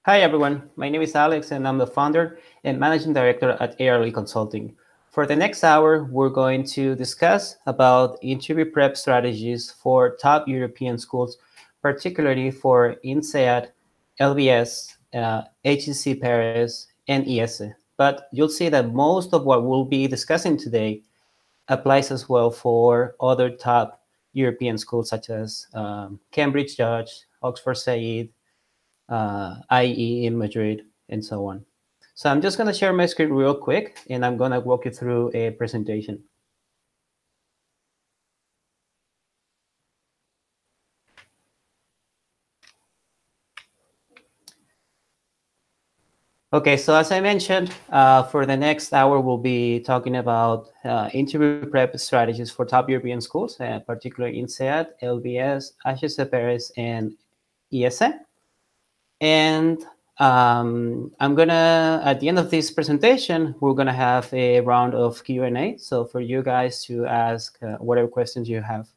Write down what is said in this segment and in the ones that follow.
Hi, everyone. My name is Alex, and I'm the founder and managing director at ARLE Consulting. For the next hour, we're going to discuss about interview prep strategies for top European schools, particularly for INSEAD, LBS, HEC Paris, and ESE. But you'll see that most of what we'll be discussing today applies as well for other top European schools such as Cambridge Judge, Oxford Said, IE in Madrid, and so on. So I'm just going to share my screen real quick, and I'm going to walk you through a presentation. Okay, so as I mentioned, for the next hour, we'll be talking about interview prep strategies for top European schools, particularly INSEAD, LBS, HEC Paris, and ESE. And I'm gonna, at the end of this presentation, we're gonna have a round of Q&A. So for you guys to ask whatever questions you have.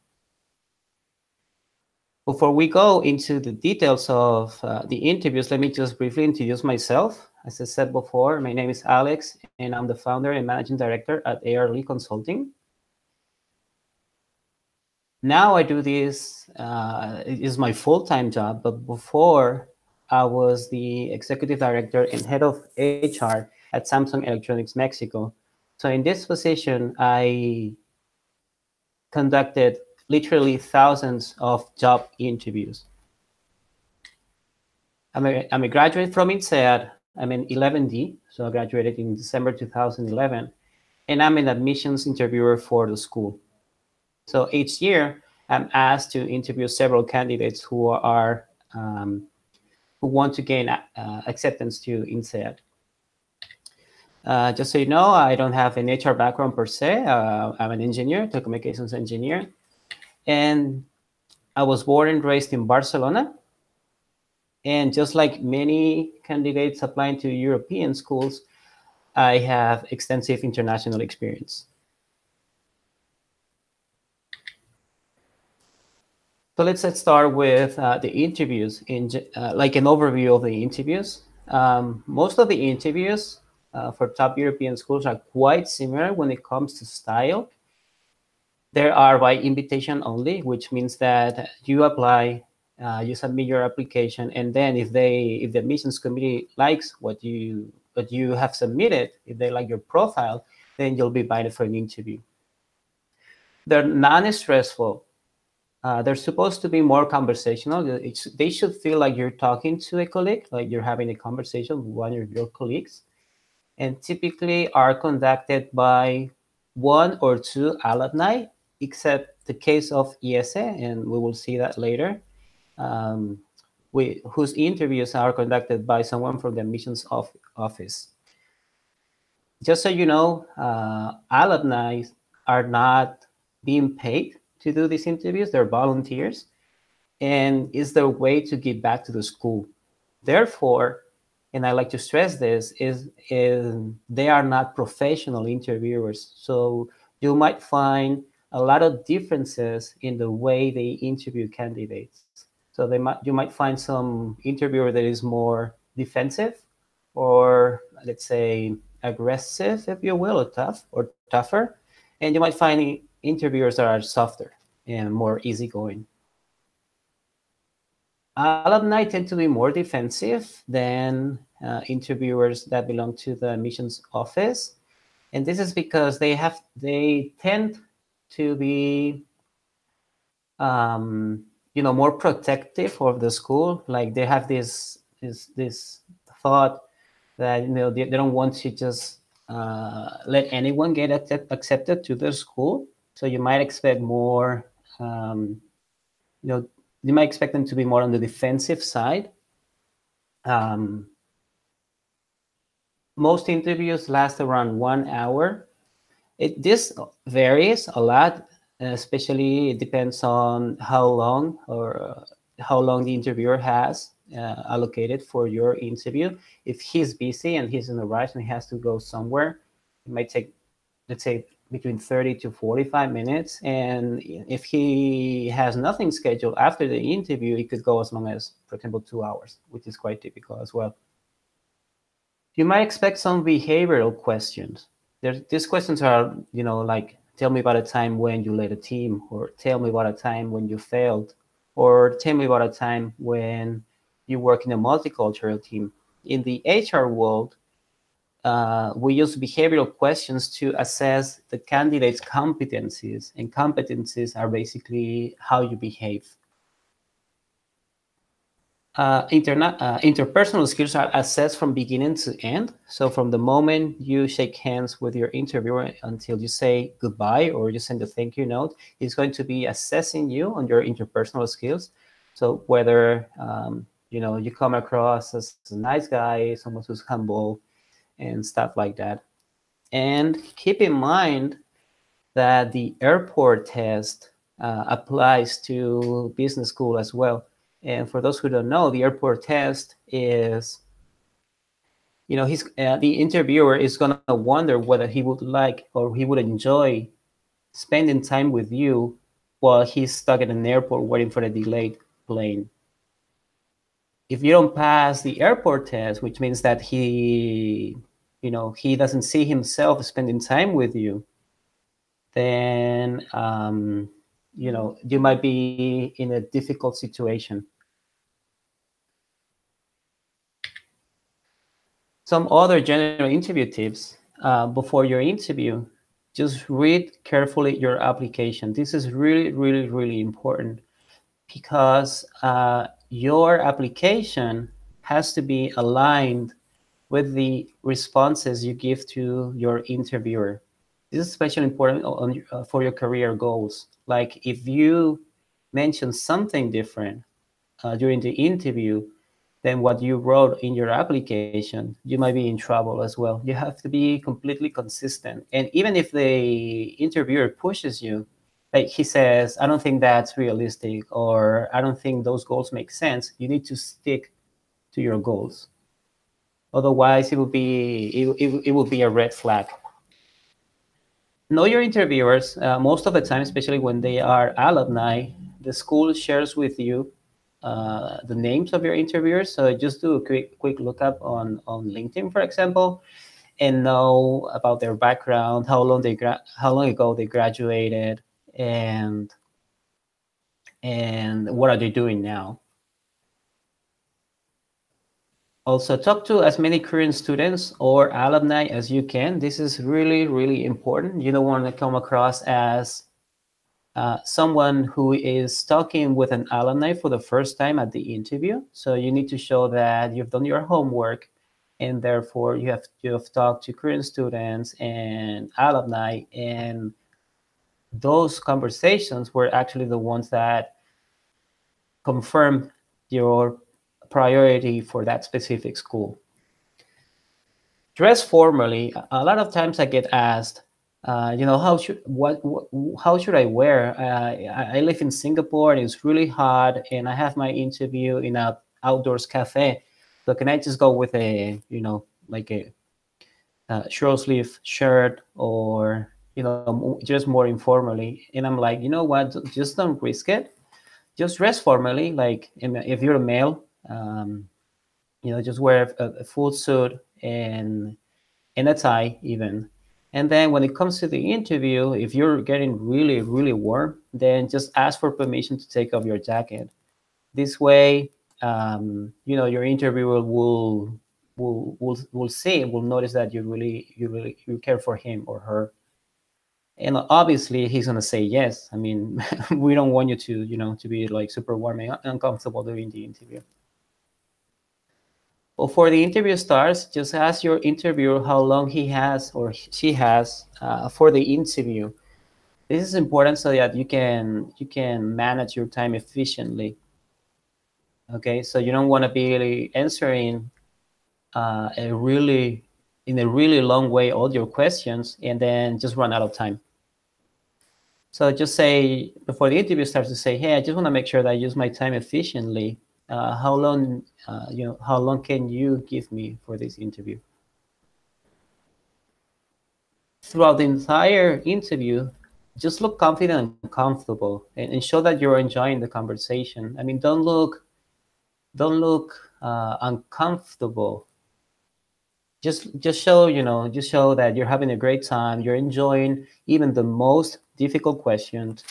Before we go into the details of the interviews, let me just briefly introduce myself. As I said before, my name is Alex, and I'm the founder and managing director at ARLE Consulting. Now I do this, it is my full-time job, but before I was the executive director and head of HR at Samsung Electronics Mexico. So in this position, I conducted literally thousands of job interviews. I'm a graduate from INSEAD. I'm an 11D, so I graduated in December 2011, and I'm an admissions interviewer for the school. So each year, I'm asked to interview several candidates who want to gain acceptance to INSEAD. Just so you know, I don't have an HR background per se. I'm an engineer, telecommunications engineer, and I was born and raised in Barcelona. And just like many candidates applying to European schools, I have extensive international experience. So let's start with the interviews, like an overview of the interviews. Most of the interviews for top European schools are quite similar when it comes to style. There are by invitation only, which means that you apply, you submit your application, and then if the admissions committee likes what you have submitted, if they like your profile, then you'll be invited for an interview. They're non-stressful. They're supposed to be more conversational. They should feel like you're talking to a colleague, like you're having a conversation with one of your colleagues, and typically are conducted by one or two alumni, except the case of ESE, and we will see that later, whose interviews are conducted by someone from the admissions office. Just so you know, alumni are not being paid to do these interviews. They're volunteers, and it's their way to give back to the school. Therefore, and I like to stress this, is they are not professional interviewers. So you might find a lot of differences in the way they interview candidates. So you might find some interviewer that is more defensive, or let's say aggressive, if you will, or tougher. And you might find interviewers that are softer and more easygoing. Alumni tend to be more defensive than interviewers that belong to the admissions office. And this is because they tend to be more protective of the school. Like they have this thought that they don't want to just let anyone get accepted to their school. So you might expect more, you might expect them to be more on the defensive side. Most interviews last around 1 hour. This varies a lot, especially it depends on how long the interviewer has allocated for your interview. If he's busy and he's in a rush and he has to go somewhere, it might take, let's say, between 30 to 45 minutes. And if he has nothing scheduled after the interview, it could go as long as, for example, 2 hours, which is quite typical as well. You might expect some behavioral questions. These questions are, like, tell me about a time when you led a team, or tell me about a time when you failed, or tell me about a time when you work in a multicultural team. In the HR world, we use behavioral questions to assess the candidate's competencies, and competencies are basically how you behave. Interpersonal skills are assessed from beginning to end. So from the moment you shake hands with your interviewer until you say goodbye or you send a thank you note, it's going to be assessing you on your interpersonal skills. So whether you come across as a nice guy, someone who's humble, and stuff like that. And keep in mind that the airport test applies to business school as well. And for those who don't know, the airport test is, the interviewer is going to wonder whether he would like or he would enjoy spending time with you while he's stuck at an airport waiting for a delayed plane. If you don't pass the airport test, which means that he doesn't see himself spending time with you, then you might be in a difficult situation. Some other general interview tips before your interview: just read carefully your application. This is really, really, really important, because your application has to be aligned with the responses you give to your interviewer. This is especially important for your career goals. Like, if you mention something different during the interview than what you wrote in your application, you might be in trouble as well. You have to be completely consistent. And even if the interviewer pushes you, like he says, I don't think that's realistic, or I don't think those goals make sense, you need to stick to your goals. Otherwise, it will be a red flag. Know your interviewers. Most of the time, especially when they are alumni, the school shares with you the names of your interviewers. So just do a quick lookup on LinkedIn, for example, and know about their background, how long ago they graduated, and what are they doing now. Also, talk to as many current students or alumni as you can. This is really, really important. You don't want to come across as someone who is talking with an alumni for the first time at the interview. So you need to show that you've done your homework, and therefore you have talked to current students and alumni, and those conversations were actually the ones that confirm your priority for that specific school. Dress formally. A lot of times I get asked, how should I wear? I live in Singapore and it's really hot, and I have my interview in an outdoors cafe. So can I just go with a, like a short sleeve shirt, or just more informally? And I'm like, you know what? Just don't risk it. Just dress formally. Like, if you're a male, just wear a full suit and a tie even. And then when it comes to the interview, if you're getting really, really warm, then just ask for permission to take off your jacket. This way, your interviewer will notice that you care for him or her. And obviously he's gonna say yes. I mean, we don't want you to be like super warm and uncomfortable during the interview. Before the interview starts, just ask your interviewer how long he has or she has for the interview. This is important so that you can manage your time efficiently. Okay, so you don't want to be answering in a really long way all your questions and then just run out of time. So just say, before the interview starts, to say, hey, I just want to make sure that I use my time efficiently. How long can you give me for this interview? throughout the entire interview, just look confident and comfortable, and show that you're enjoying the conversation. I mean, don't look uncomfortable. Just show, just show that you're having a great time. You're enjoying even the most difficult questions,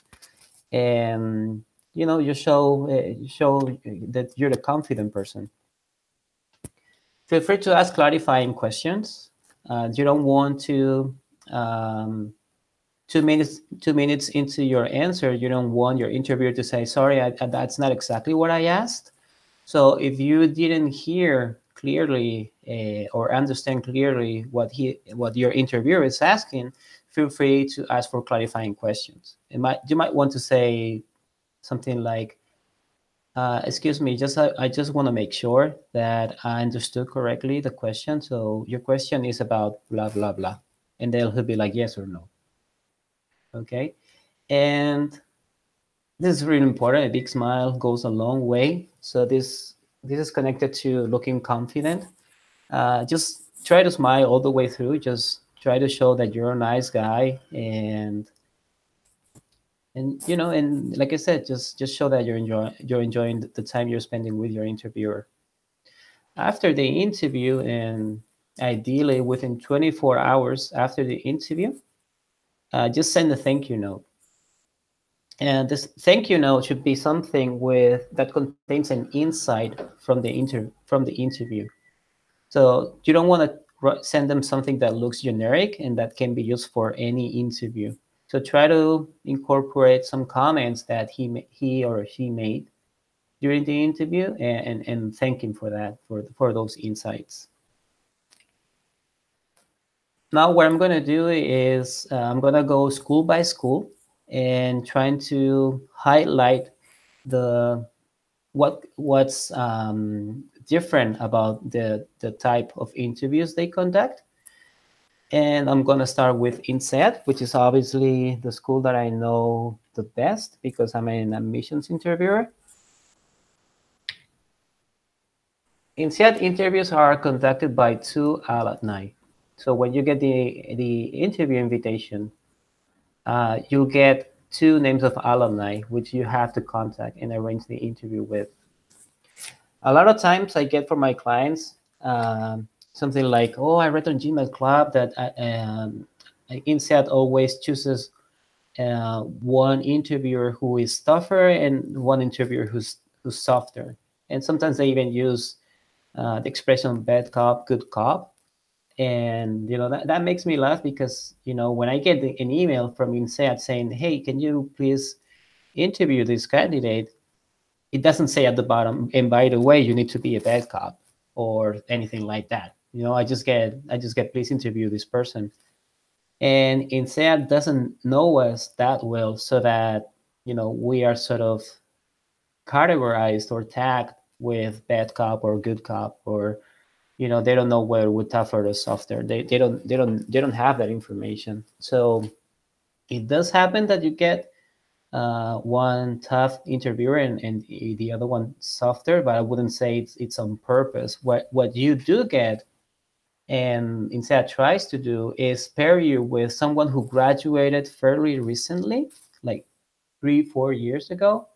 and you show that you're a confident person. Feel free to ask clarifying questions. You don't want to, um, 2 minutes into your answer, you don't want your interviewer to say, sorry, that's not exactly what I asked. So if you didn't hear clearly or understand clearly what your interviewer is asking, feel free to ask for clarifying questions. You might want to say something like, excuse me, I just want to make sure that I understood correctly the question. So your question is about blah, blah, blah. And then he'll be like, yes or no. Okay. And this is really important. A big smile goes a long way. So this is connected to looking confident. Just try to smile all the way through. Just try to show that you're a nice guy, and like I said, just show that you're enjoying the time you're spending with your interviewer. After the interview, and ideally within 24 hours after the interview, just send a thank you note. And this thank you note should be something that contains an insight from the interview. So you don't want to send them something that looks generic and that can be used for any interview. So try to incorporate some comments that he or she made during the interview, and thank him for that, for those insights. Now what I'm going to do is I'm going to go school by school and trying to highlight what's different about the type of interviews they conduct. And I'm going to start with INSEAD, which is obviously the school that I know the best because I'm an admissions interviewer. INSEAD interviews are conducted by 2 alumni. So when you get the interview invitation, you'll get 2 names of alumni, which you have to contact and arrange the interview with. A lot of times I get from my clients something like, oh, I read on GMAT Club that INSEAD always chooses one interviewer who is tougher and one interviewer who's softer. And sometimes they even use the expression bad cop, good cop. And that makes me laugh because when I get an email from INSEAD saying, hey, can you please interview this candidate, it doesn't say at the bottom, and by the way, you need to be a bad cop or anything like that. I just get please interview this person. And INSEAD doesn't know us that well, so that we are sort of categorized or tagged with bad cop or good cop, or they don't know whether we're tougher or softer. They don't have that information. So it does happen that you get one tough interviewer and the other one softer, but I wouldn't say it's on purpose. What you do get, and INSEAD tries to do, is pair you with someone who graduated fairly recently, like 3-4 years ago,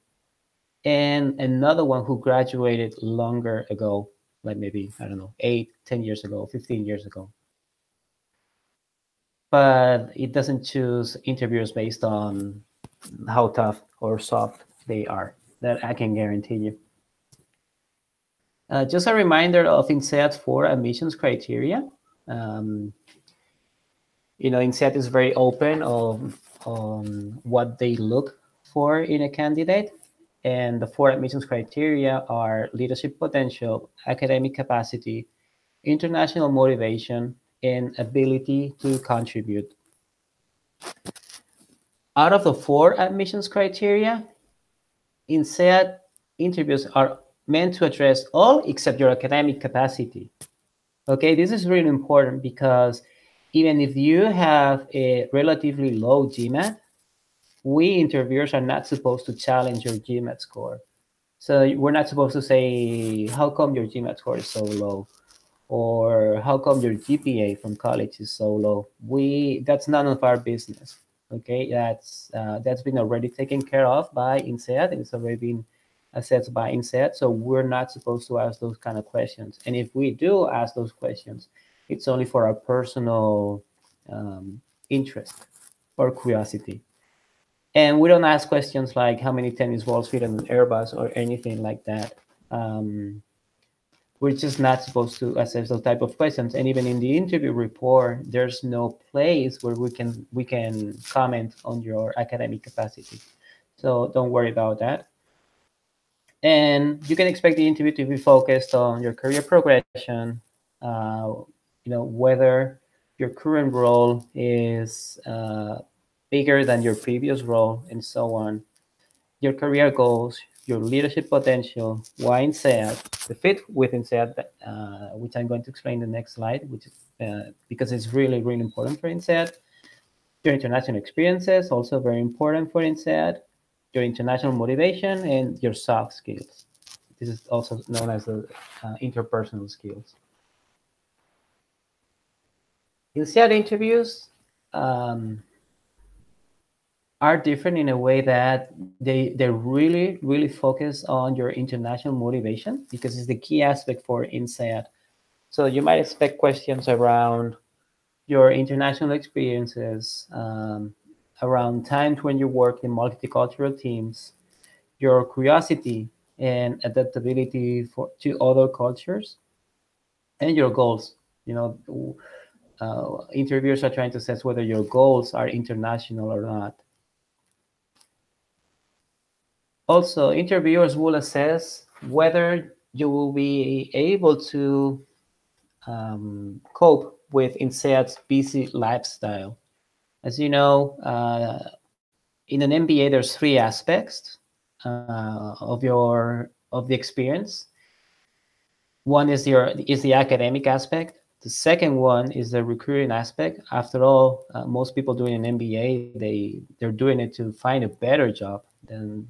and another one who graduated longer ago, like maybe, I don't know, 8-10 years ago, 15 years ago. But it doesn't choose interviewers based on how tough or soft they are. That I can guarantee you. Just a reminder of INSEAD's 4 admissions criteria. INSEAD is very open on what they look for in a candidate. And the 4 admissions criteria are leadership potential, academic capacity, international motivation, and ability to contribute. Out of the 4 admissions criteria, INSEAD interviews are meant to address all except your academic capacity. Okay, this is really important because even if you have a relatively low GMAT, we interviewers are not supposed to challenge your GMAT score. So we're not supposed to say, how come your GMAT score is so low? or how come your GPA from college is so low? That's none of our business. Okay, that's been already taken care of by INSEAD. It's already been assessed by INSEAD, so we're not supposed to ask those kind of questions. And if we do ask those questions, it's only for our personal interest or curiosity. And we don't ask questions like how many tennis balls fit in an Airbus or anything like that. We're just not supposed to assess those type of questions. And even in the interview report, there's no place where we can comment on your academic capacity. So don't worry about that. And you can expect the interview to be focused on your career progression, whether your current role is bigger than your previous role, and so on. Your career goals, your leadership potential, why INSEAD, the fit with INSEAD, which I'm going to explain in the next slide, which is because it's really, really important for INSEAD. Your international experiences, also very important for INSEAD. Your international motivation and your soft skills. This is also known as the interpersonal skills. INSEAD interviews are different in a way that they really, really focus on your international motivation, because it's the key aspect for INSEAD. So you might expect questions around your international experiences, around times when you work in multicultural teams, your curiosity and adaptability to other cultures, and your goals. Interviewers are trying to assess whether your goals are international or not. Also, interviewers will assess whether you will be able to cope with INSEAD's busy lifestyle. As you know, in an MBA, there's three aspects of the experience. One is the academic aspect. The second one is the recruiting aspect. After all, most people doing an MBA, they're doing it to find a better job than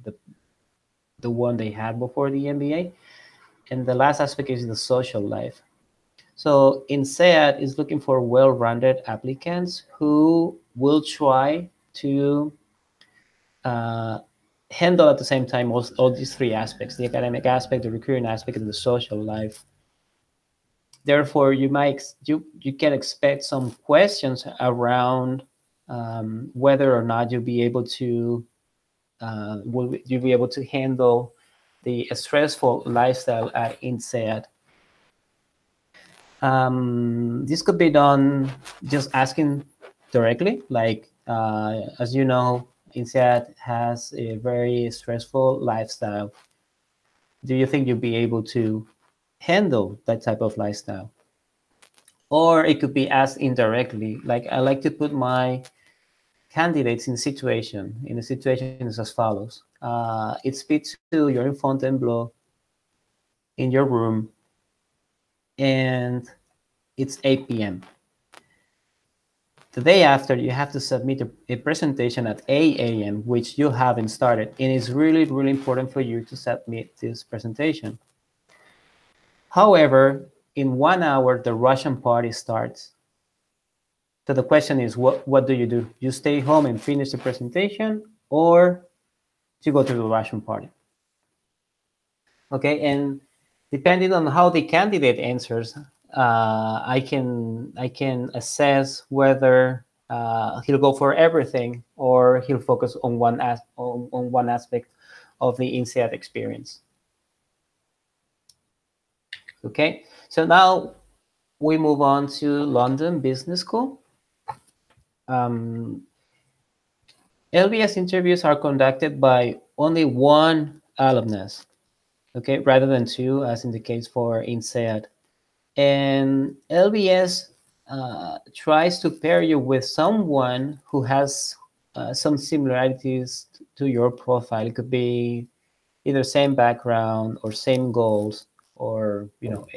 the one they had before the MBA. And the last aspect is the social life. So INSEAD is looking for well-rounded applicants who will try to handle at the same time all these three aspects: the academic aspect, the recruiting aspect, and the social life. Therefore, you can expect some questions around whether or not you'll be able to will you be able to handle the stressful lifestyle at INSEAD. This could be done just asking directly, like as you know, INSEAD has a very stressful lifestyle. Do you think you'll be able to handle that type of lifestyle? Or it could be asked indirectly, like I like to put my candidates in the situation is as follows. It's P2, you're in Fontainebleau, in your room, and it's 8 p.m. The day after, you have to submit a presentation at 8 a.m., which you haven't started. And it's really, really important for you to submit this presentation. However, in 1 hour, the Russian party starts. So the question is, what do? You stay home and finish the presentation, or you go to the Russian party? Okay, and depending on how the candidate answers, I can assess whether he'll go for everything or he'll focus on one aspect of the INSEAD experience. Okay, so now we move on to London Business School. LBS interviews are conducted by only one alumnus, okay, rather than two, as in the case for INSEAD. And LBS tries to pair you with someone who has some similarities to your profile. It could be either same background or same goals, or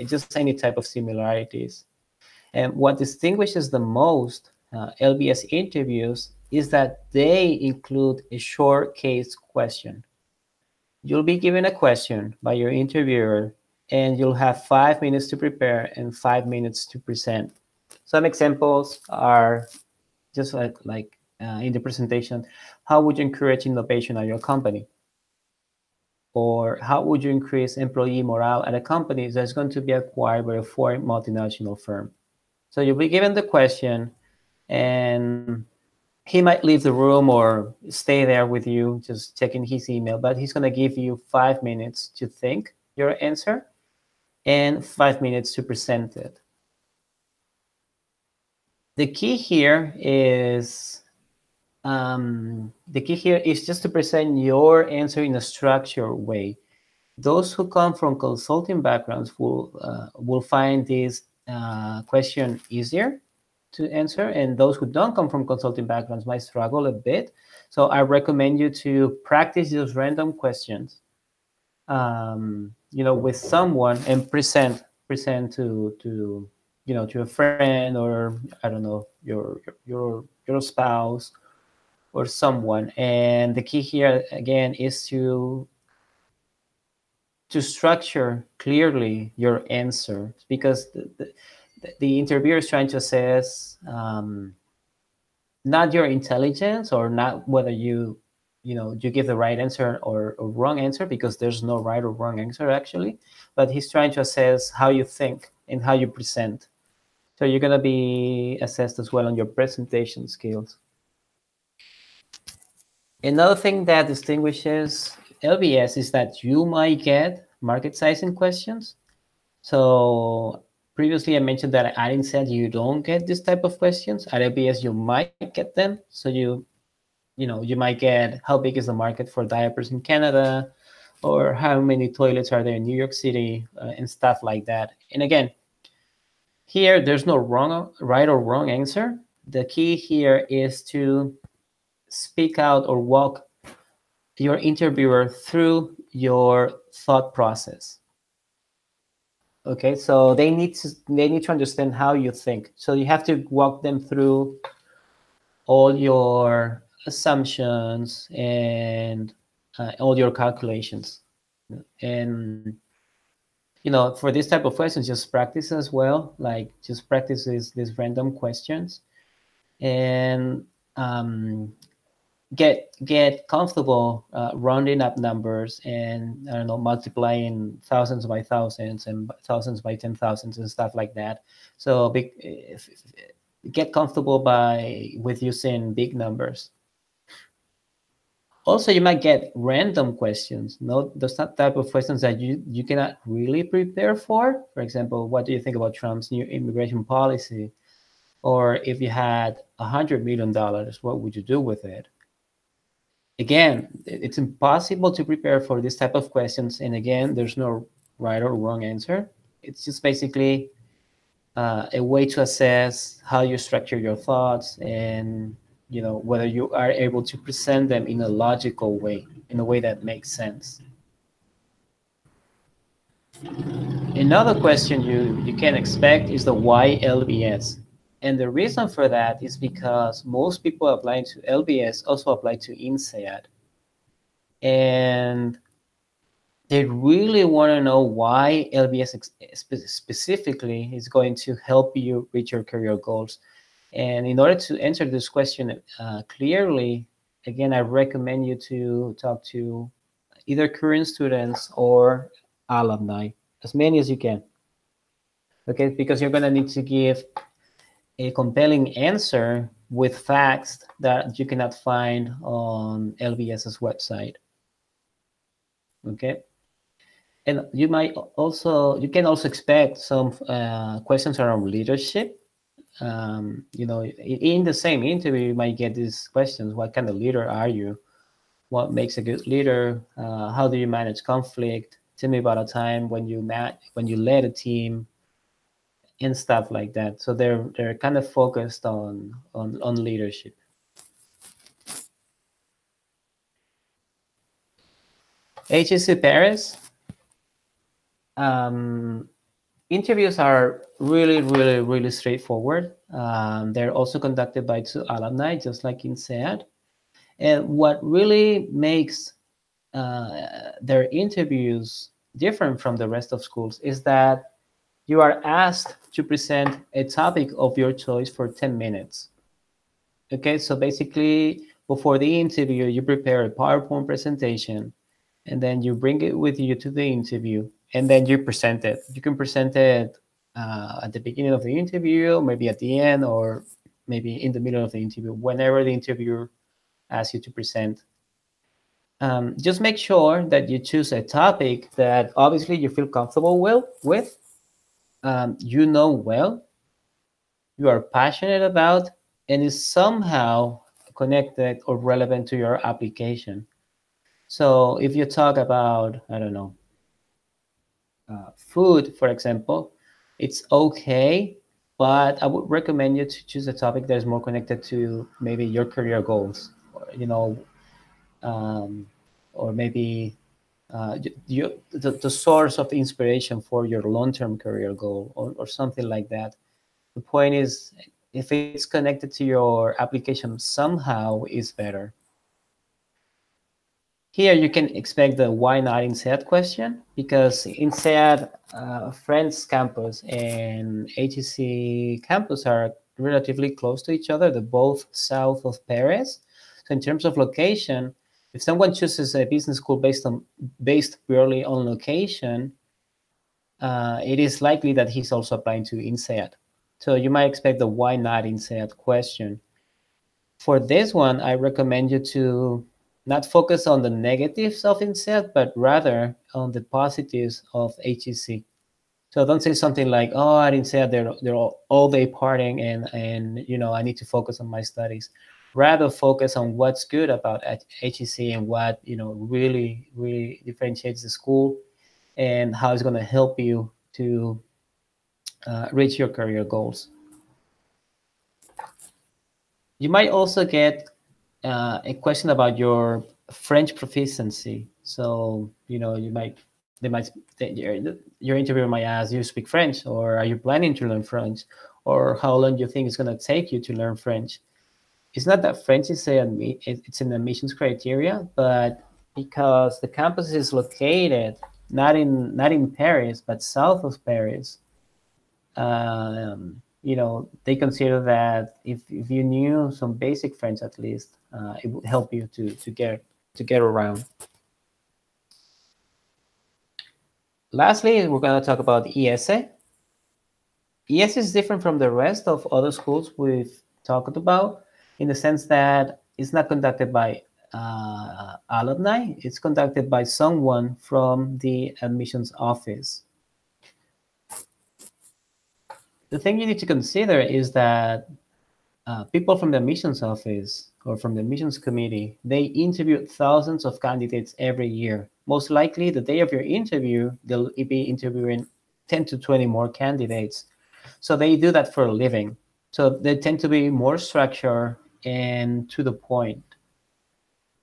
just any type of similarities. And what distinguishes the most LBS interviews is that they include a short case question. You'll be given a question by your interviewer and you'll have 5 minutes to prepare and 5 minutes to present. Some examples are just like in the presentation. How would you encourage innovation at your company? Or how would you increase employee morale at a company that's going to be acquired by a foreign multinational firm? So you'll be given the question, and he might leave the room or stay there with you, just checking his email, but he's going to give you 5 minutes to think your answer and 5 minutes to present it. The key here is just to present your answer in a structured way. Those who come from consulting backgrounds will find this question easier to answer, and those who don't come from consulting backgrounds might struggle a bit. So I recommend you to practice those random questions, with someone, and present to to a friend, or I don't know, your spouse or someone. And the key here again is to structure clearly your answer, because the interviewer is trying to assess not your intelligence, or not whether you give the right answer or wrong answer, because there's no right or wrong answer actually, but he's trying to assess how you think and how you present. So you're going to be assessed as well on your presentation skills. Another thing that distinguishes LBS is that you might get market sizing questions. So previously I mentioned that at INSEAD you don't get this type of questions. At LBS you might get them. So you might get, how big is the market for diapers in Canada, or how many toilets are there in New York City, and stuff like that. And again, here there's no right or wrong answer. The key here is to speak out or walk your interviewer through your thought process. Okay, so they need to understand how you think. So you have to walk them through all your assumptions and all your calculations. And for this type of questions, just practice as well. Like, just practice these random questions, and get comfortable rounding up numbers, and I don't know, multiplying thousands by thousands and thousands by 10,000s and stuff like that. So get comfortable with using big numbers. Also, you might get random questions. No, those type of questions that you cannot really prepare for. For example, what do you think about Trump's new immigration policy? Or if you had $100 million, what would you do with it? Again, it's impossible to prepare for this type of questions. And again, there's no right or wrong answer. It's just basically a way to assess how you structure your thoughts, and whether you are able to present them in a logical way, in a way that makes sense. Another question you can expect is the why LBS. And the reason for that is because most people applying to LBS also apply to INSEAD. And they really want to know why LBS specifically is going to help you reach your career goals. And in order to answer this question clearly, again, I recommend you to talk to either current students or alumni, as many as you can. Okay, because you're going to need to give a compelling answer with facts that you cannot find on LBS's website. Okay. And you can also expect some questions around leadership. In the same interview, you might get these questions: what kind of leader are you? What makes a good leader? How do you manage conflict? Tell me about a time when you led a team, and stuff like that. So they're kind of focused on leadership. HEC Paris. Interviews are really, really, really straightforward. They're also conducted by 2 alumni, just like INSEAD. And what really makes their interviews different from the rest of schools is that you are asked to present a topic of your choice for 10 minutes. Okay, so basically, before the interview, you prepare a PowerPoint presentation, and then you bring it with you to the interview, and then you present it. You can present it at the beginning of the interview, maybe at the end, or maybe in the middle of the interview, whenever the interviewer asks you to present. Just make sure that you choose a topic that obviously you feel comfortable with, you know well, you are passionate about, and is somehow connected or relevant to your application. So if you talk about, I don't know, food, for example, it's okay, but I would recommend you to choose a topic that is more connected to maybe your career goals, or, um, or maybe the source of inspiration for your long-term career goal, or something like that. The point is, if it's connected to your application somehow, is better. Here you can expect the why not INSEAD question, because INSEAD, Friends campus and HEC campus are relatively close to each other. They're both south of Paris. So in terms of location, if someone chooses a business school based purely on location, it is likely that he's also applying to INSEAD. So you might expect the why not INSEAD question. For this one, I recommend you to not focus on the negatives of INSEAD, but rather on the positives of HEC. So don't say something like, "Oh, at INSEAD they're all day partying, and I need to focus on my studies." Rather focus on what's good about HEC and what really really differentiates the school, and how it's going to help you to reach your career goals. You might also get a question about your French proficiency. So your interviewer might ask, "Do you speak French, or are you planning to learn French, or how long do you think it's going to take you to learn French?" It's not that French is it's an admissions criteria, but because the campus is located not in Paris but south of Paris, they consider that if you knew some basic French at least, it would help you to get around. Lastly, we're going to talk about ESE. ESE is different from the rest of other schools we've talked about, in the sense that it's not conducted by alumni. It's conducted by someone from the admissions office. The thing you need to consider is that people from the admissions office or from the admissions committee, they interview thousands of candidates every year. Most likely, the day of your interview, they'll be interviewing 10 to 20 more candidates. So they do that for a living. So they tend to be more structured and to the point.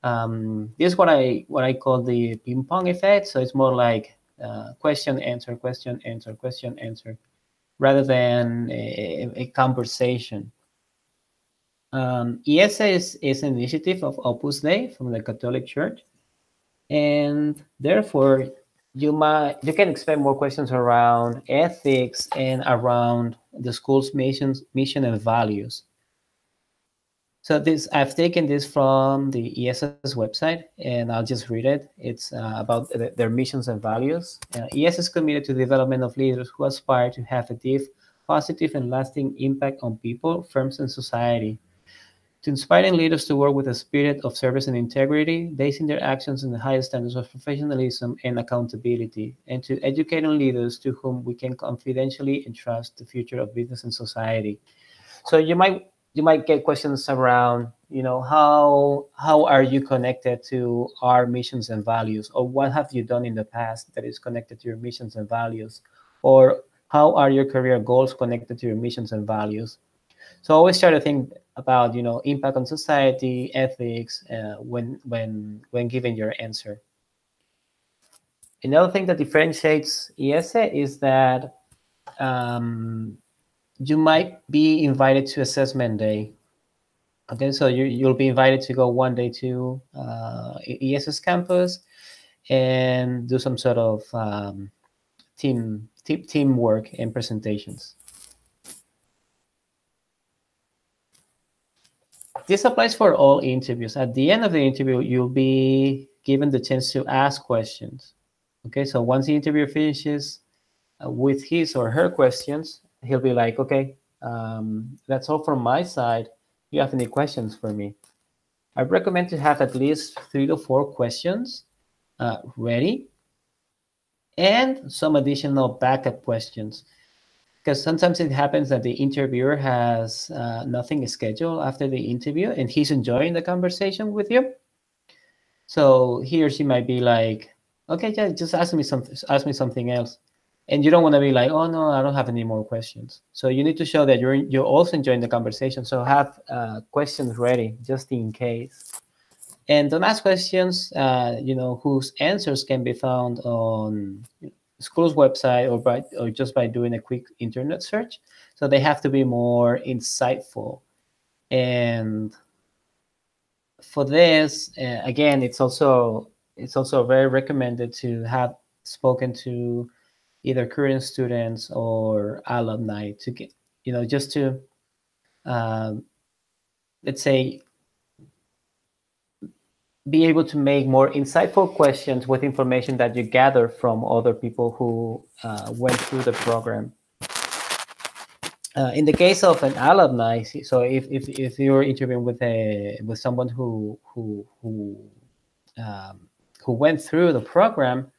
This is what I call the ping pong effect. So it's more like question, answer, question, answer, question, answer, rather than a conversation. ESA is an initiative of Opus Dei from the Catholic Church, and therefore you can expect more questions around ethics and around the school's mission and values. So I've taken this from the ESS website, and I'll just read it. It's about their missions and values. ESS is committed to the development of leaders who aspire to have a deep, positive, and lasting impact on people, firms, and society. To inspiring leaders to work with a spirit of service and integrity, basing their actions on the highest standards of professionalism and accountability, and to educating leaders to whom we can confidentially entrust the future of business and society. So you might get questions around, how are you connected to our missions and values, or what have you done in the past that is connected to your missions and values, or how are your career goals connected to your missions and values. So always try to think about, impact on society, ethics, when giving your answer. Another thing that differentiates ESE is that you might be invited to assessment day. Okay, so you'll be invited to go one day to ESS campus, and do some sort of teamwork and presentations. This applies for all interviews. At the end of the interview, you'll be given the chance to ask questions. Okay, so once the interviewer finishes with his or her questions, he'll be like, okay, that's all from my side. Do you have any questions for me? I recommend to have at least 3 to 4 questions ready, and some additional backup questions. Because sometimes it happens that the interviewer has nothing scheduled after the interview and he's enjoying the conversation with you. So he or she might be like, okay, yeah, just ask me something else. And you don't want to be like, oh no, I don't have any more questions. So you need to show that you're also enjoying the conversation. So have questions ready just in case. And don't ask questions, whose answers can be found on school's website or just by doing a quick internet search. So they have to be more insightful. And for this, again, it's also very recommended to have spoken to either current students or alumni to get, just to, let's say, be able to make more insightful questions with information that you gather from other people who went through the program. In the case of an alumni, so if you're interviewing with someone who went through the program,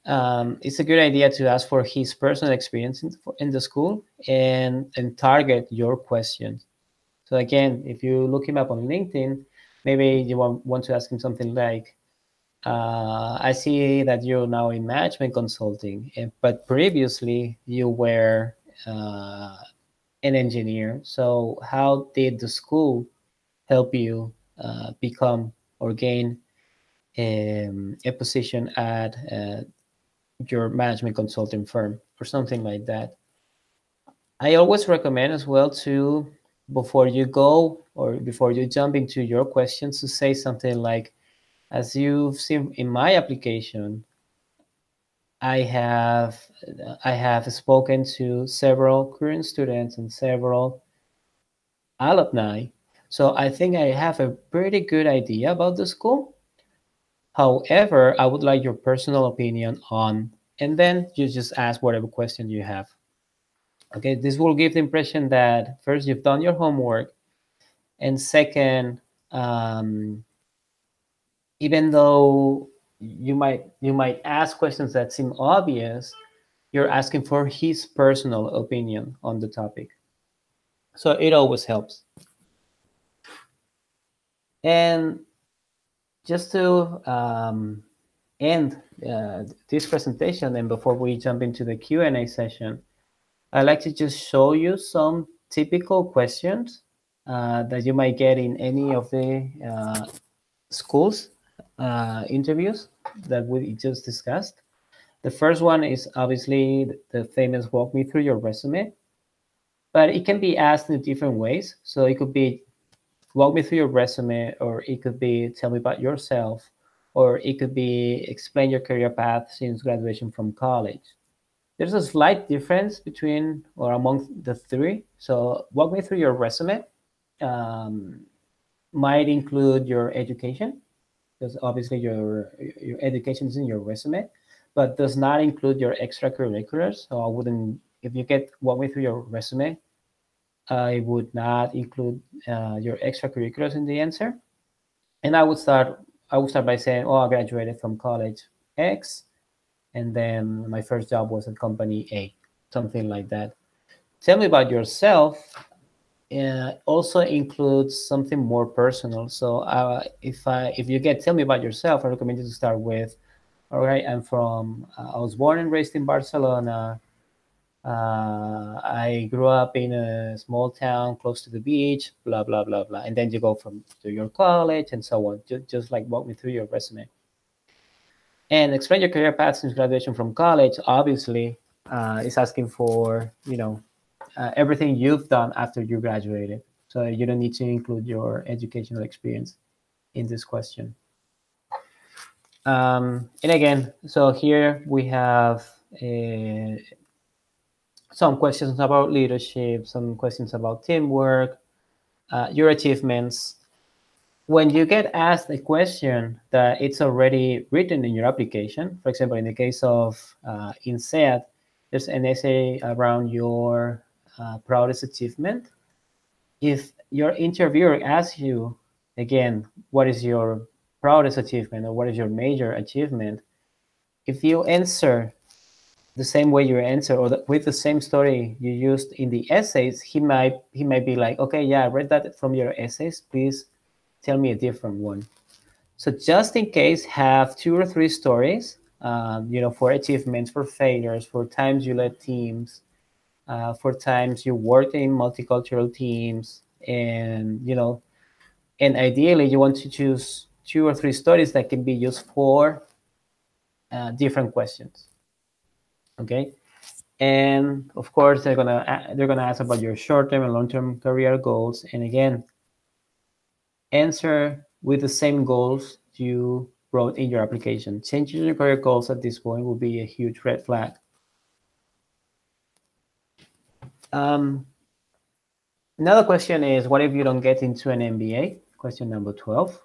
it's a good idea to ask for his personal experience in the school and target your questions. So again, if you look him up on LinkedIn, maybe you want to ask him something like, I see that you're now in management consulting, but previously you were an engineer. So how did the school help you become or gain a position at your management consulting firm or something like that? I always recommend as well to, before you go or before you jump into your questions, to say something like, as you've seen in my application, I have spoken to several current students and several alumni, so I think I have a pretty good idea about the school. However, I would like your personal opinion on, and then you just ask whatever question you have. Okay, this will give the impression that first you've done your homework, and second, even though you might ask questions that seem obvious, you're asking for his personal opinion on the topic. So it always helps. And just to end this presentation, and before we jump into the Q&A session, I'd like to just show you some typical questions that you might get in any of the schools interviews that we just discussed. The first one is obviously the famous walk me through your resume, but it can be asked in different ways. So it could be walk me through your resume, or it could be tell me about yourself, or it could be explain your career path since graduation from college. There's a slight difference between or among the three. So walk me through your resume might include your education, because obviously your education is in your resume, but does not include your extracurriculars. So I wouldn't, if you get walk me through your resume, I would not include your extracurriculars in the answer. And I would start by saying, oh, I graduated from college X, and then my first job was at company A, something like that. Tell me about yourself also includes something more personal. So if you get tell me about yourself, I recommend you to start with, all right, I was born and raised in Barcelona. I grew up in a small town close to the beach, blah, blah, blah, blah. And then you go to your college and so on. Just like walk me through your resume. And explain your career path since graduation from college, obviously, is asking for, everything you've done after you graduated. So you don't need to include your educational experience in this question. And again, so here we have some questions about leadership, some questions about teamwork, your achievements. When you get asked a question that it's already written in your application, for example, in the case of INSEAD, there's an essay around your proudest achievement. If your interviewer asks you, again, what is your proudest achievement or what is your major achievement, if you answer the same way you answer or with the same story you used in the essays, he might be like, okay, yeah, I read that from your essays. Please tell me a different one. So just in case, have 2 or 3 stories, for achievements, for failures, for times you led teams, for times you worked in multicultural teams, and ideally you want to choose 2 or 3 stories that can be used for different questions. Okay. And of course, they're gonna ask about your short-term and long-term career goals. And again, answer with the same goals you wrote in your application. Changing your career goals at this point will be a huge red flag. Another question is, what if you don't get into an MBA? Question number 12.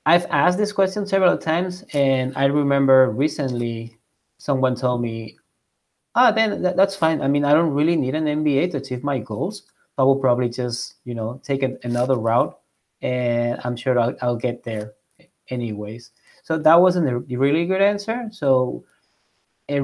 I've asked this question several times, and I remember recently someone told me, then that's fine. I mean, I don't really need an MBA to achieve my goals. I will probably just, take another route, and I'm sure I'll get there anyways. So that wasn't a really good answer. So if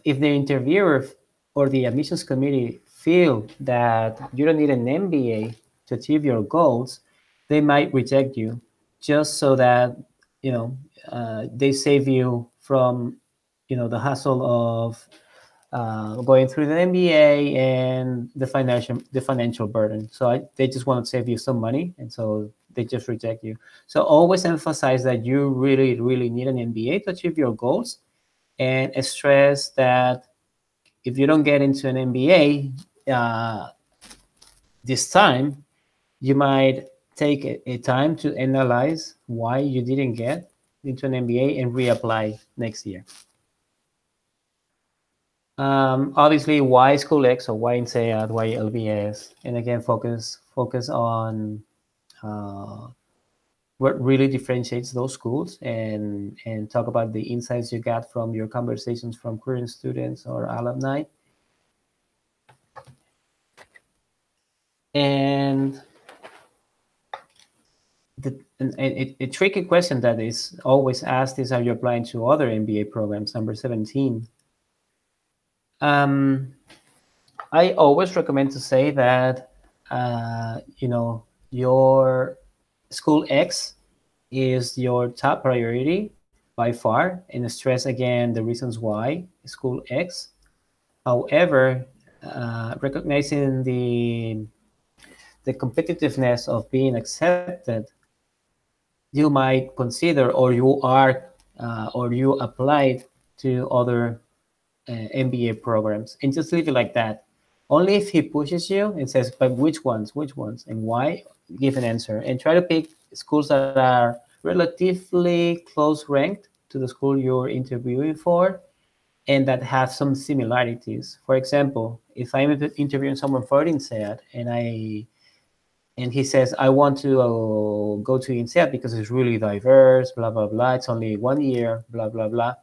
the interviewer or the admissions committee feel that you don't need an MBA to achieve your goals, they might reject you just so that they save you from the hassle of going through the MBA and the financial burden. So they just want to save you some money, and so they just reject you. So always emphasize that you really, really need an MBA to achieve your goals, and stress that if you don't get into an MBA this time, you might take a time to analyze why you didn't get into an MBA and reapply next year. Obviously, why School X or why INSEAD, why LBS, and again, focus on what really differentiates those schools, and talk about the insights you got from your conversations from current students or alumni. And a tricky question that is always asked is, are you applying to other MBA programs? Number 17. I always recommend to say that, your School X is your top priority by far, and stress again the reasons why School X. However, recognizing the competitiveness of being accepted, you might consider, or you applied to other MBA programs, and just leave it like that. Only if he pushes you and says, but which ones, and why, give an answer, and try to pick schools that are relatively close ranked to the school you're interviewing for, and that have some similarities. For example, if I'm interviewing someone for INSEAD, and he says, I want to go to INSEAD because it's really diverse, blah, blah, blah. It's only 1 year, blah, blah, blah.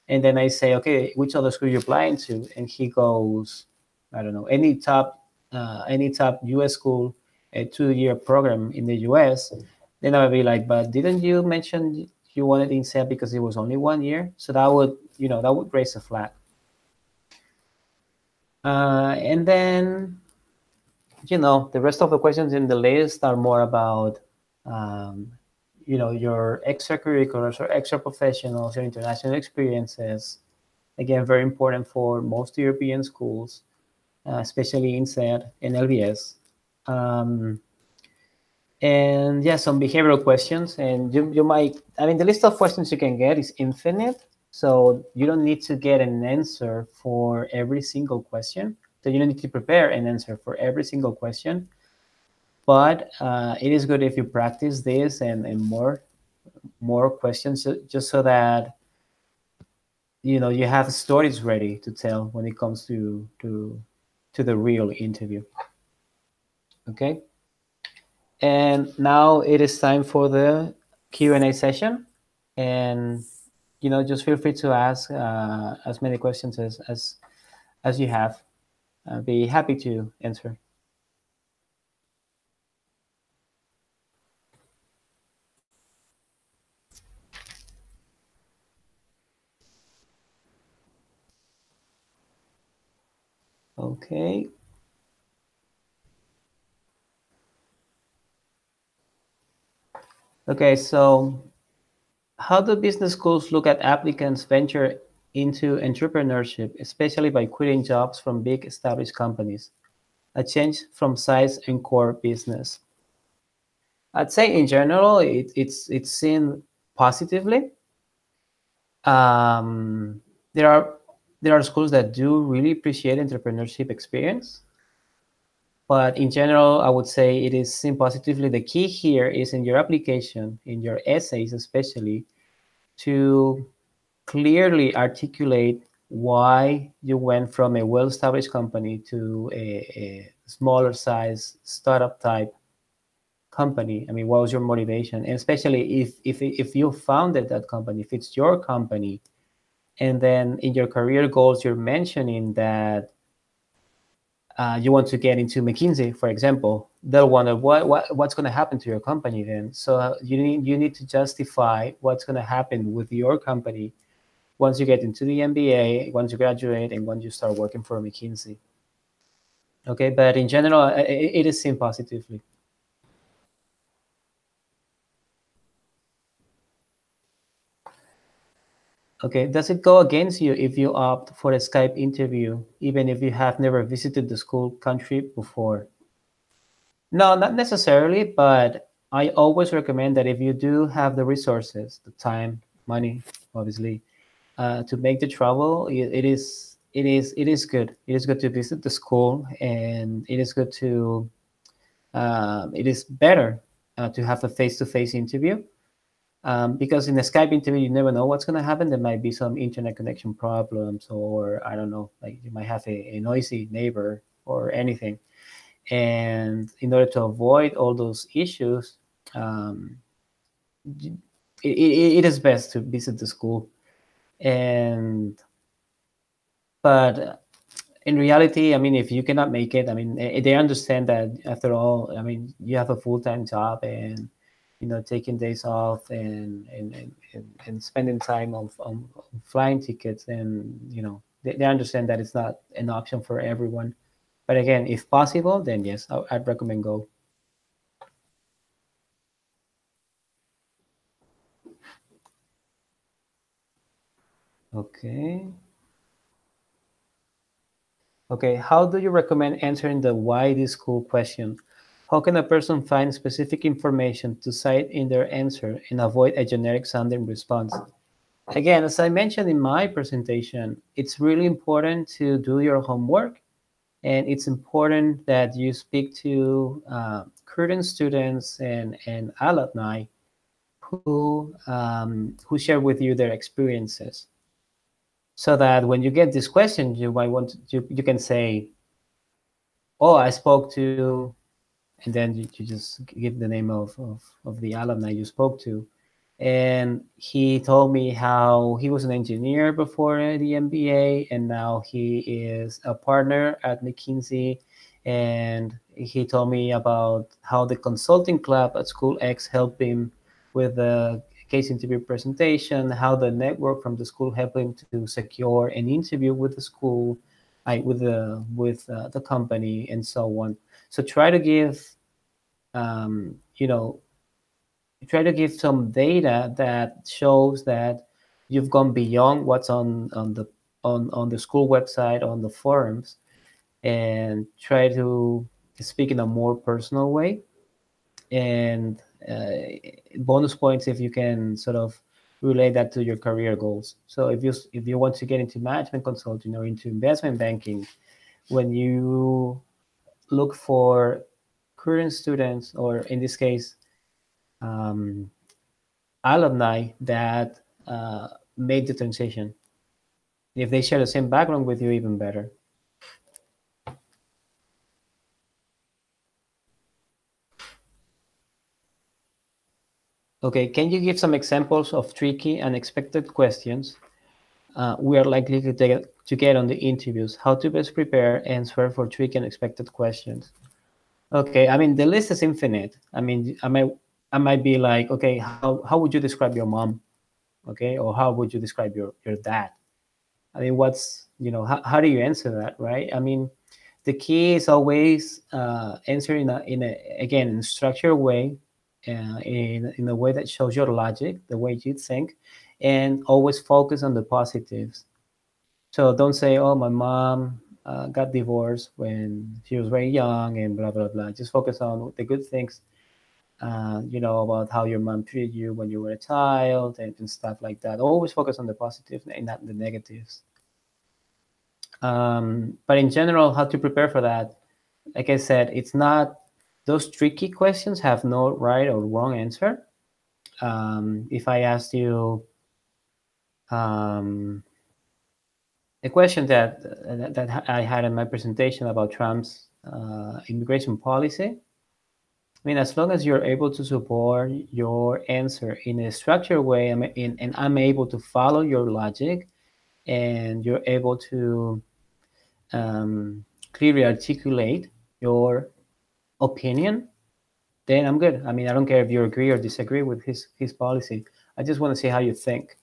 And then I say, okay, which other school are you applying to? And he goes, I don't know, any top US school, a 2-year program in the US. Then I'll be like, but didn't you mention you wanted INSEAD because it was only 1 year? So that would raise a flag. And then, the rest of the questions in the list are more about, your extracurriculars or extra professionals, your international experiences. Again, very important for most European schools, especially INSEAD and LBS. And yeah, some behavioral questions. And you might, the list of questions you can get is infinite. So you don't need to get an answer for every single question. So you don't need to prepare an answer for every single question. but it is good if you practice this and more questions, just so that you have stories ready to tell when it comes to the real interview. Okay, and now it is time for the Q&A session, and just feel free to ask as many questions as you have. I'll be happy to answer. Okay. Okay, so how do business schools look at applicants' venture into entrepreneurship, especially by quitting jobs from big established companies? A change from size and core business. I'd say in general, it's seen positively. Um, there are there are schools that do really appreciate entrepreneurship experience, but in general, I would say it is seen positively. The key here is in your application, in your essays especially, to clearly articulate why you went from a well-established company to a smaller size startup type company. I mean, what was your motivation? And especially if you founded that company, if it's your company, and then in your career goals, you're mentioning that you want to get into McKinsey, for example, they'll wonder what's going to happen to your company then. So you need to justify what's going to happen with your company once you get into the MBA, once you graduate, and once you start working for McKinsey. Okay, but in general, it is seen positively. Okay, does it go against you if you opt for a Skype interview, even if you have never visited the school country before? No, not necessarily, but I always recommend that if you do have the resources, the time, money, obviously, to make the travel, it is good. It is good to visit the school, and it is good to it is better to have a face-to-face interview, because in a Skype interview, you never know what's going to happen. There might be some internet connection problems, or I don't know, like you might have a noisy neighbor or anything. And in order to avoid all those issues, um, it is best to visit the school. And but in reality, I mean, if you cannot make it, I mean, they understand that after all, I mean, you have a full-time job, and taking days off and spending time on flying tickets, and they understand that it's not an option for everyone. But again, if possible, then yes, I'd recommend go. Okay. Okay, how do you recommend answering the why this school question? How can a person find specific information to cite in their answer and avoid a generic sounding response? Again, as I mentioned in my presentation, it's really important to do your homework, and it's important that you speak to current students and alumni who share with you their experiences, so that when you get this question, you might want to, you can say, "Oh, I spoke to," and then you just give the name of the alumni you spoke to. And he told me how he was an engineer before the MBA, and now he is a partner at McKinsey. And he told me about how the consulting club at School X helped him with the case interview presentation, how the network from the school helped him to secure an interview with the school, with the company, and so on. So try to give um, you know try to give some data that shows that you've gone beyond what's on the school website, on the forums, and try to speak in a more personal way. And bonus points if you can sort of relate that to your career goals. So if you want to get into management consulting or into investment banking, when you look for current students, or in this case, alumni that made the transition. If they share the same background with you, even better. Okay, can you give some examples of tricky, unexpected questions we are likely to get on the interviews? How to best prepare, answer for tricky, unexpected questions? Okay, I mean, the list is infinite. I mean, I might be like, okay, how would you describe your mom? Okay, or how would you describe your dad? I mean, how do you answer that, right? I mean, the key is always answer again, in a structured way, in a way that shows your logic, the way you think, and always focus on the positives. So don't say, "Oh, my mom got divorced when she was very young," and blah blah blah. Just focus on the good things, about how your mom treated you when you were a child, and stuff like that. Always focus on the positives and not the negatives. But in general, how to prepare for that? Like I said, it's not, those tricky questions have no right or wrong answer. If I asked you a question that I had in my presentation about Trump's immigration policy, I mean, as long as you're able to support your answer in a structured way, and I'm able to follow your logic, and you're able to clearly articulate your opinion, then I'm good. I mean, I don't care if you agree or disagree with his policy. I just want to see how you think,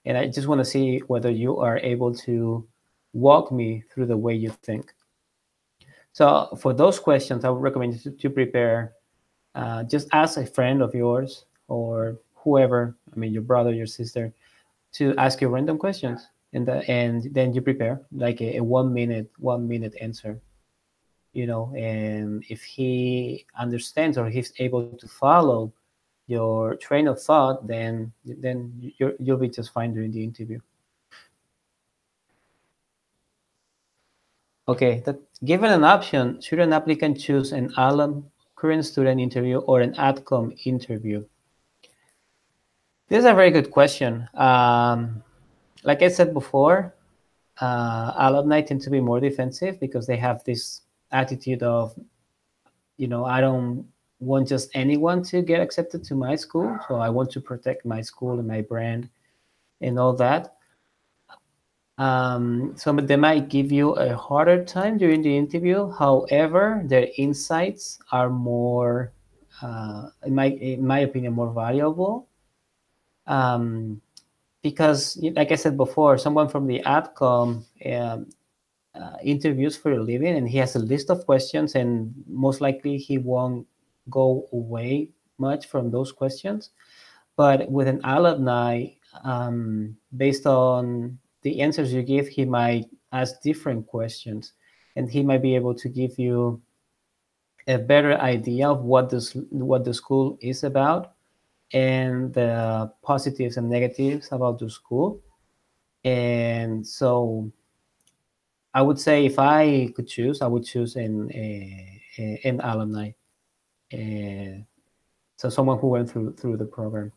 and I just want to see whether you are able to walk me through the way you think. So for those questions, I would recommend you to prepare. Just ask a friend of yours or whoever. I mean, your brother, your sister, to ask you random questions, and then you prepare like a 1 minute answer. And if he understands or he's able to follow your train of thought, then you'll be just fine during the interview. Okay, given an option, should an applicant choose an alum current student interview or an outcome interview? This is a very good question. Like I said before, alumni tend to be more defensive because they have this attitude of, I don't want just anyone to get accepted to my school, so I want to protect my school and my brand and all that. Some of them might give you a harder time during the interview. However, their insights are more, in my opinion, more valuable. Because, like I said before, someone from the outcome interviews for a living, and he has a list of questions, and most likely he won't go away much from those questions. But with an alumni, based on the answers you give, he might ask different questions, and he might be able to give you a better idea of what the school is about, and the positives and negatives about the school. And so I would say, if I could choose, I would choose an alumni, so someone who went through the program.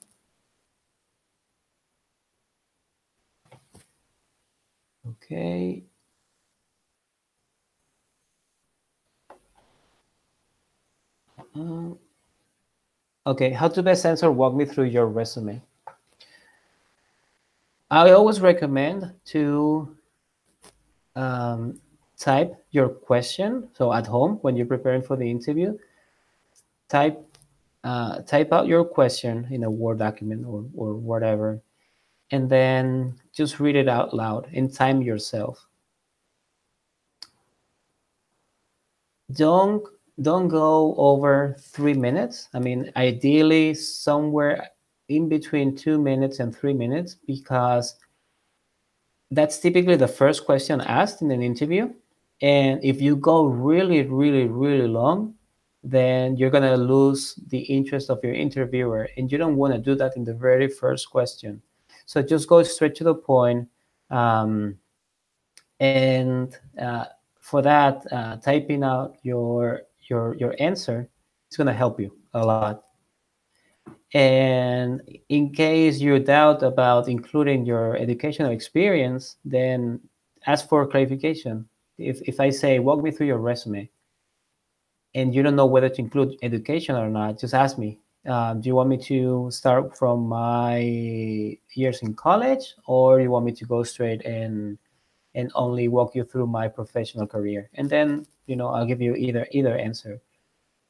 Okay. Okay, how to best answer? Walk me through your resume. I always recommend to type your question. So at home, when you're preparing for the interview, type out your question in a Word document or whatever, and then just read it out loud and time yourself. Don't go over 3 minutes. I mean, ideally somewhere in between 2 minutes and 3 minutes, because that's typically the first question asked in an interview. And if you go really, really, really long, then you're going to lose the interest of your interviewer. And you don't want to do that in the very first question. So just go straight to the point. And for that, typing out your your answer, it's going to help you a lot. And in case you doubt about including your educational experience, then ask for clarification. If I say, walk me through your resume, and you don't know whether to include education or not, just ask me. Do you want me to start from my years in college, or you want me to go straight and only walk you through my professional career? And then, I'll give you either answer.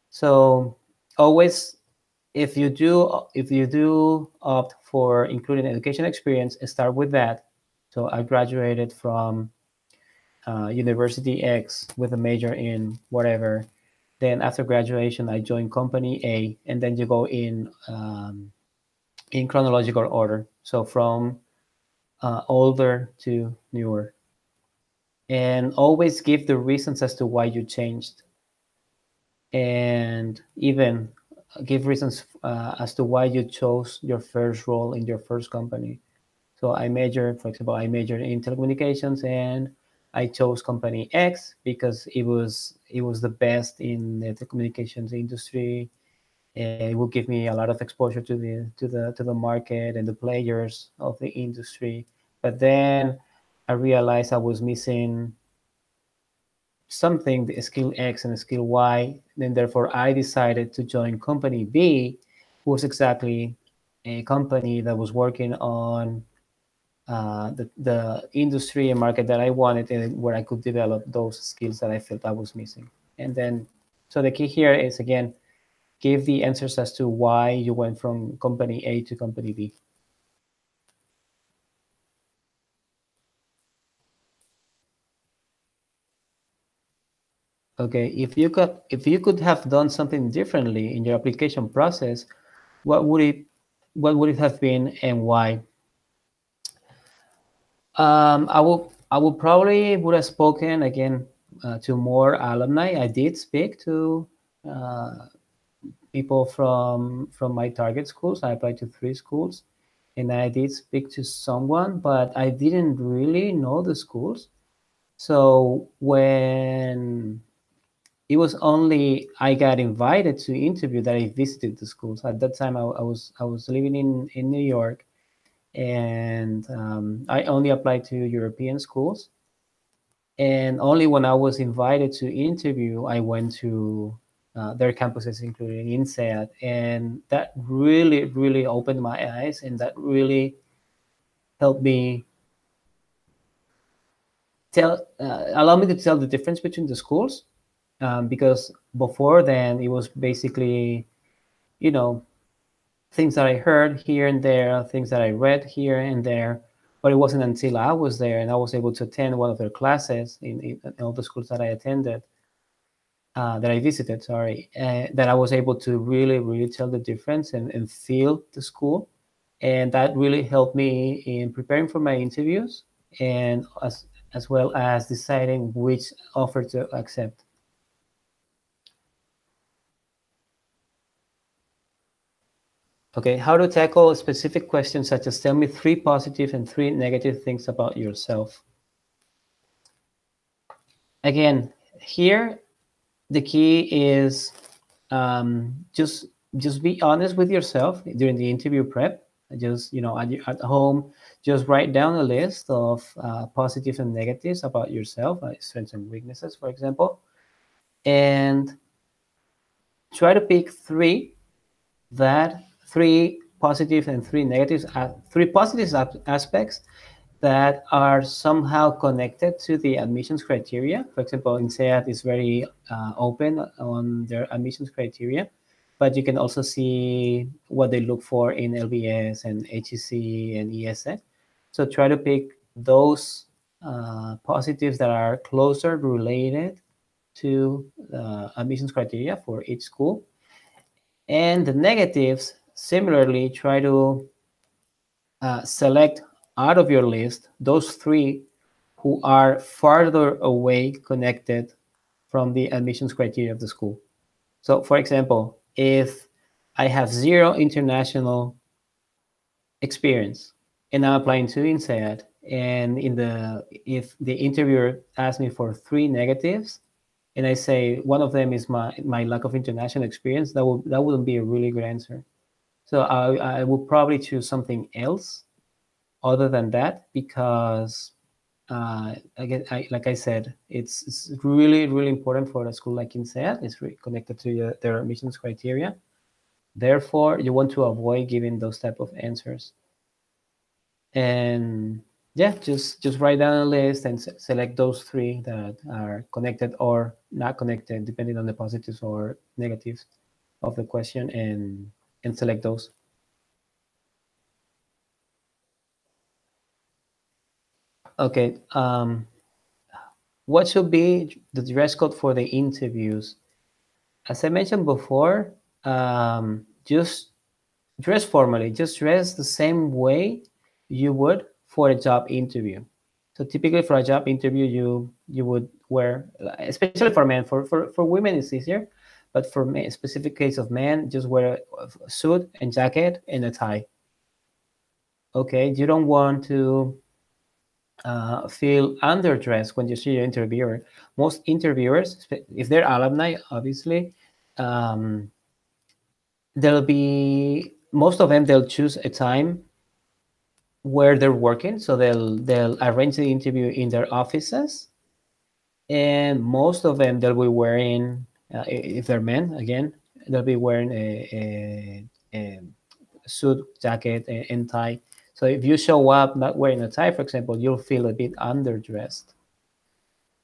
So always, if you do opt for including education experience, start with that. So I graduated from University X with a major in whatever. Then after graduation, I joined company A, and then you go in chronological order. So from older to newer, and always give the reasons as to why you changed, and even give reasons as to why you chose your first role in your first company. So for example, I majored in telecommunications, and I chose company X because it was the best in the telecommunications industry. It will give me a lot of exposure to the market and the players of the industry. But then I realized I was missing something, the skill X and the skill Y. Then therefore I decided to join company B, who was exactly a company that was working on the industry and market that I wanted, and where I could develop those skills that I felt I was missing. And then, so the key here is, again, give the answers as to why you went from company A to company B. Okay, if you could have done something differently in your application process, what would it have been, and why? I will probably would have spoken again to more alumni. I did speak to uh, people from my target schools. I applied to 3 schools, and I did speak to someone, but I didn't really know the schools. So when it was only I got invited to interview that I visited the schools. At that time, I was living in New York, and I only applied to European schools. And only when I was invited to interview, I went to their campuses, including INSEAD, and that really, really opened my eyes, and that really helped me allow me to tell the difference between the schools, because before then it was basically, you know, things that I heard here and there, things that I read here and there. But it wasn't until I was there and I was able to attend one of their classes in all the schools that I attended, that I visited, sorry, that I was able to really, really tell the difference and feel the school. And that really helped me in preparing for my interviews, and as well as deciding which offer to accept. Okay, how to tackle specific questions such as tell me 3 positive and 3 negative things about yourself. Again, here the key is just be honest with yourself during the interview prep. Just, at home, just write down a list of positives and negatives about yourself, strengths and weaknesses, for example, and try to pick three positive and three negatives, three positive aspects that are somehow connected to the admissions criteria. For example, INSEAD is very open on their admissions criteria, but you can also see what they look for in LBS and HEC and ESE. So try to pick those positives that are closer related to admissions criteria for each school. And the negatives, similarly, try to select out of your list those 3 who are farther away connected from the admissions criteria of the school. So, for example, if I have 0 international experience and I'm applying to INSEAD, and if the interviewer asks me for 3 negatives, and I say one of them is my lack of international experience, that wouldn't be a really good answer. So I would probably choose something else other than that, because again, like I said, it's really, really important for a school like INSEAD. It's really connected to their admissions criteria. Therefore, you want to avoid giving those type of answers. And yeah, just write down a list and select those three that are connected or not connected, depending on the positives or negatives of the question, and select those. Okay. What should be the dress code for the interviews? As I mentioned before, just dress formally. Just dress the same way you would for a job interview. So typically for a job interview, you would wear, especially for men. For women, it's easier, but for men, specific case of men, just wear a suit and jacket and a tie. Okay, you don't want to feel underdressed when you see your interviewer. Most interviewers, if they're alumni, obviously, um, there'll be most of them. They'll choose a time where they're working, so they'll arrange the interview in their offices, and most of them they'll be wearing, if they're men, again, they'll be wearing a suit, jacket, and tie. So if you show up not wearing a tie, for example, you'll feel a bit underdressed.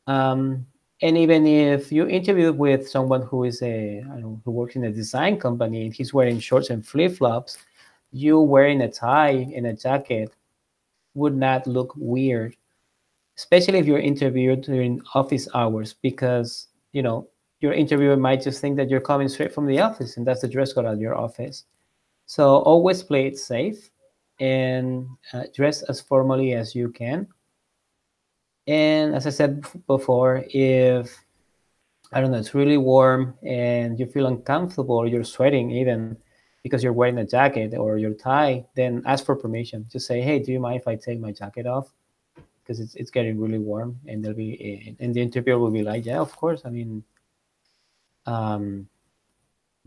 Um, and even if you interview with someone who is I don't know, who works in a design company and he's wearing shorts and flip flops, you wearing a tie and a jacket would not look weird, especially if you're interviewed during office hours, because your interviewer might just think that you're coming straight from the office and that's the dress code at your office. So always play it safe and dress as formally as you can. And as I said before, if I don't know, it's really warm and you feel uncomfortable, you're sweating even because you're wearing a jacket or your tie, then ask for permission. Just say, hey, do you mind if I take my jacket off? Because it's getting really warm, and and the interviewer will be like, yeah, of course. I mean, um,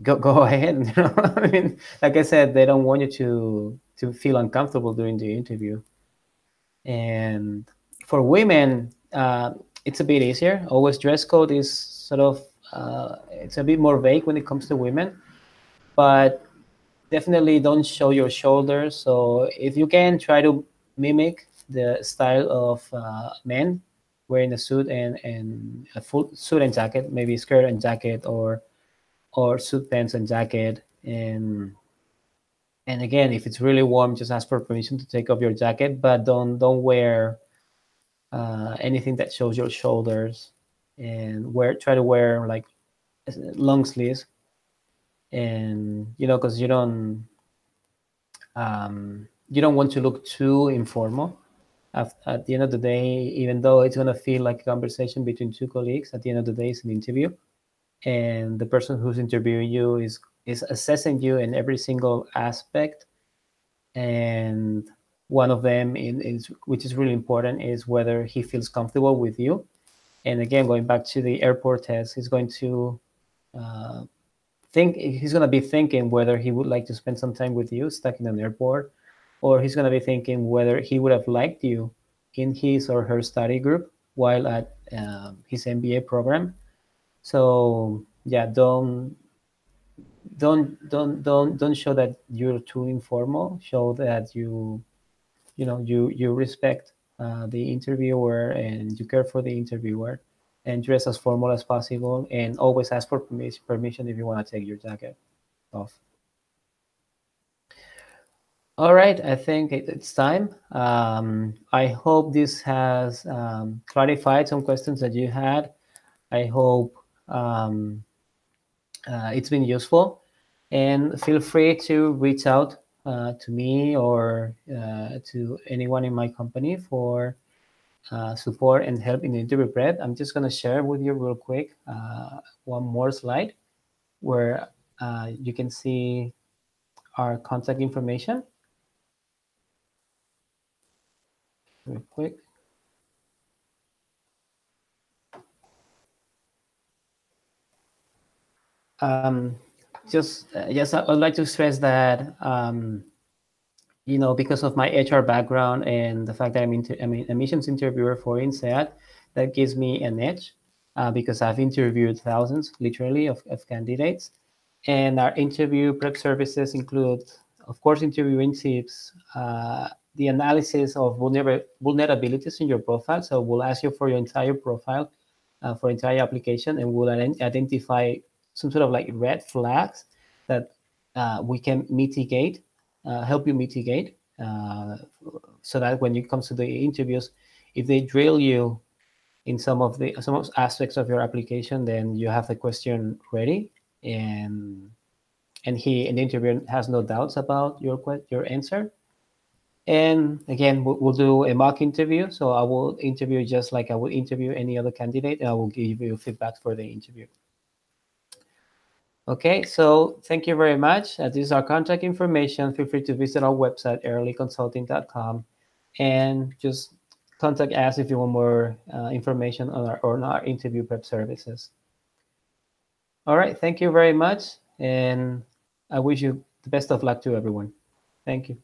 go ahead. I mean, like I said, they don't want you to feel uncomfortable during the interview. And for women, it's a bit easier. Always dress code is sort of it's a bit more vague when it comes to women, but definitely don't show your shoulders. So if you can, try to mimic the style of men wearing a suit and a full suit and jacket, maybe skirt and jacket, or suit pants and jacket. And again, if it's really warm, just ask for permission to take off your jacket, but don't wear anything that shows your shoulders, and try to wear like long sleeves, and because you don't want to look too informal. At the end of the day, even though it's going to feel like a conversation between two colleagues, at the end of the day, it's an interview, and the person who's interviewing you is assessing you in every single aspect. And one of them is which is really important, is whether he feels comfortable with you. And again, going back to the airport test, he's going to uh, he's going to be thinking whether he would like to spend some time with you stuck in an airport, or he's going to be thinking whether he would have liked you in his or her study group while at his MBA program. So yeah, don't show that you're too informal. Show that you respect the interviewer, and you care for the interviewer, and dress as formal as possible, and always ask for permission if you want to take your jacket off. All right, I think it's time. I hope this has clarified some questions that you had. I hope it's been useful, and feel free to reach out to me or to anyone in my company for support and help in the interview prep. I'm just going to share with you real quick one more slide where you can see our contact information real quick. Yes, I would like to stress that because of my HR background and the fact that I'm an admissions interviewer for INSEAD, that gives me an edge because I've interviewed thousands, literally, of candidates. And our interview prep services include, of course, interviewing tips, the analysis of vulnerabilities in your profile. So we'll ask you for your entire profile, for entire application, and we'll identify some sort of like red flags that we can mitigate, help you mitigate, so that when it comes to the interviews, if they drill you in some aspects of your application, then you have the question ready, and the interviewer has no doubts about your answer. And again, we'll do a mock interview. So I will interview just like I would interview any other candidate, and I will give you feedback for the interview. Okay, so thank you very much. This is our contact information. Feel free to visit our website, earlyconsulting.com, and just contact us if you want more information on our interview prep services. All right, thank you very much, and I wish you the best of luck to everyone. Thank you.